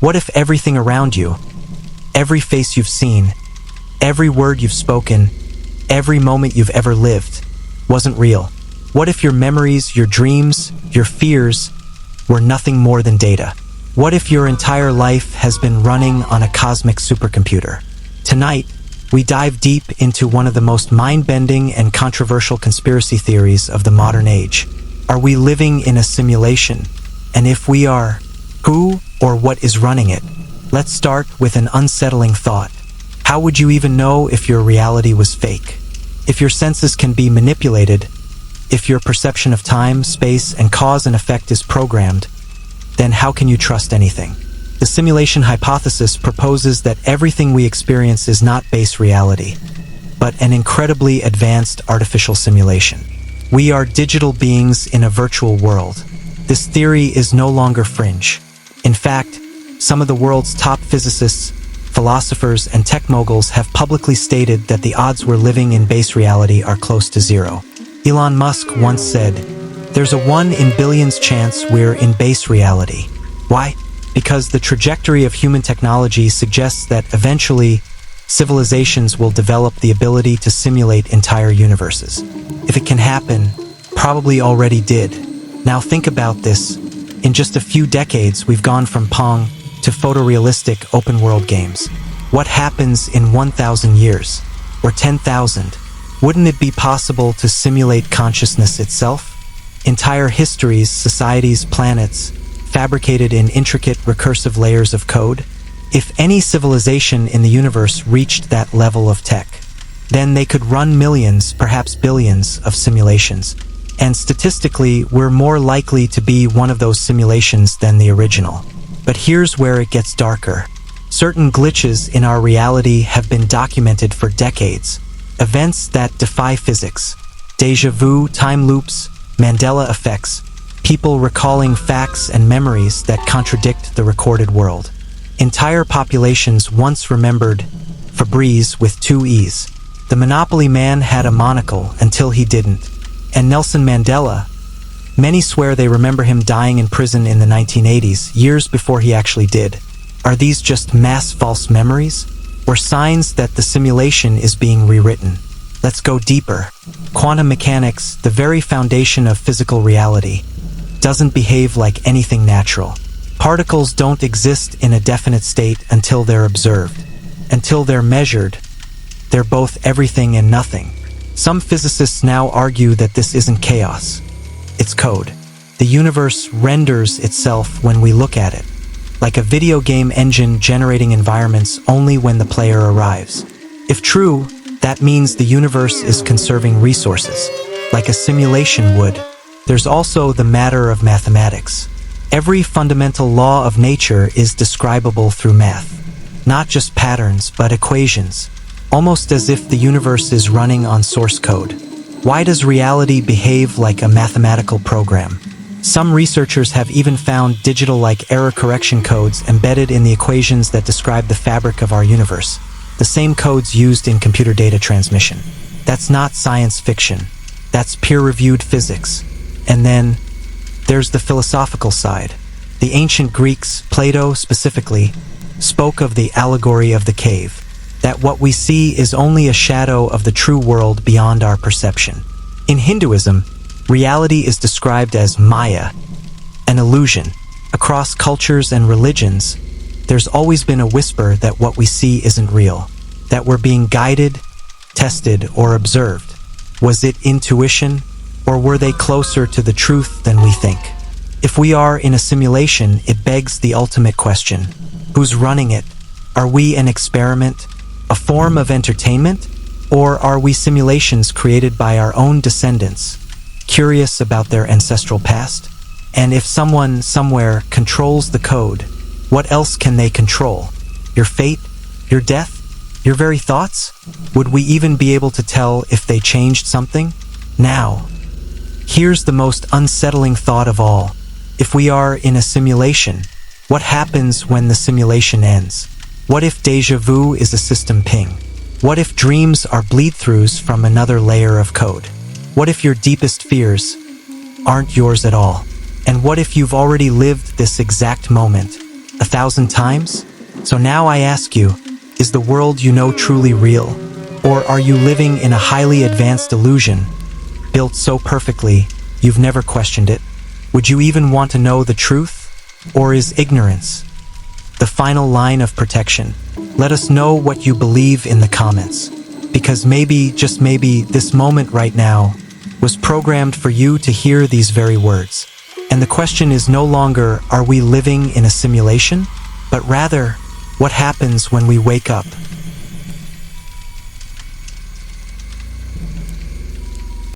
What if everything around you, every face you've seen, every word you've spoken, every moment you've ever lived, wasn't real? What if your memories, your dreams, your fears were nothing more than data? What if your entire life has been running on a cosmic supercomputer? Tonight, we dive deep into one of the most mind-bending and controversial conspiracy theories of the modern age. Are we living in a simulation? And if we are, who or what is running it? Let's start with an unsettling thought. How would you even know if your reality was fake? If your senses can be manipulated, if your perception of time, space, and cause and effect is programmed, then how can you trust anything? The simulation hypothesis proposes that everything we experience is not base reality, but an incredibly advanced artificial simulation. We are digital beings in a virtual world. This theory is no longer fringe. In fact, some of the world's top physicists, philosophers, and tech moguls have publicly stated that the odds we're living in base reality are close to zero. Elon Musk once said, "There's a 1 in billions chance we're in base reality." Why? Because the trajectory of human technology suggests that eventually civilizations will develop the ability to simulate entire universes. If it can happen, probably already did. Now think about this. In just a few decades, we've gone from Pong to photorealistic open-world games. What happens in 1,000 years? Or 10,000? Wouldn't it be possible to simulate consciousness itself? Entire histories, societies, planets, fabricated in intricate recursive layers of code? If any civilization in the universe reached that level of tech, then they could run millions, perhaps billions, of simulations. And statistically, we're more likely to be one of those simulations than the original. But here's where it gets darker. Certain glitches in our reality have been documented for decades. Events that defy physics. Déjà vu, time loops, Mandela effects, people recalling facts and memories that contradict the recorded world. Entire populations once remembered Febreze with 2 E's. The Monopoly man had a monocle until he didn't. And Nelson Mandela, many swear they remember him dying in prison in the 1980s, years before he actually did. Are these just mass false memories? Or signs that the simulation is being rewritten? Let's go deeper. Quantum mechanics, the very foundation of physical reality, doesn't behave like anything natural. Particles don't exist in a definite state until they're observed. Until they're measured, they're both everything and nothing. Some physicists now argue that this isn't chaos. It's code. The universe renders itself when we look at it, like a video game engine generating environments only when the player arrives. If true, that means the universe is conserving resources, like a simulation would. There's also the matter of mathematics. Every fundamental law of nature is describable through math. Not just patterns, but equations, almost as if the universe is running on source code. Why does reality behave like a mathematical program? Some researchers have even found digital-like error correction codes embedded in the equations that describe the fabric of our universe, the same codes used in computer data transmission. That's not science fiction. That's peer-reviewed physics. And then, there's the philosophical side. The ancient Greeks, Plato specifically, spoke of the allegory of the cave, that what we see is only a shadow of the true world beyond our perception. In Hinduism, reality is described as Maya, an illusion. Across cultures and religions, there's always been a whisper that what we see isn't real, that we're being guided, tested, or observed. Was it intuition, or were they closer to the truth than we think? If we are in a simulation, it begs the ultimate question. Who's running it? Are we an experiment, a form of entertainment? Or are we simulations created by our own descendants, curious about their ancestral past? And if someone somewhere controls the code, what else can they control? Your fate? Your death? Your very thoughts? Would we even be able to tell if they changed something? Now, here's the most unsettling thought of all. If we are in a simulation, what happens when the simulation ends? What if déjà vu is a system ping? What if dreams are bleed-throughs from another layer of code? What if your deepest fears aren't yours at all? And what if you've already lived this exact moment, 1,000 times? So now I ask you, is the world you know truly real? Or are you living in a highly advanced illusion, built so perfectly you've never questioned it? Would you even want to know the truth? Or is ignorance the final line of protection? Let us know what you believe in the comments, because maybe, just maybe, this moment right now was programmed for you to hear these very words. And the question is no longer, are we living in a simulation? But rather, what happens when we wake up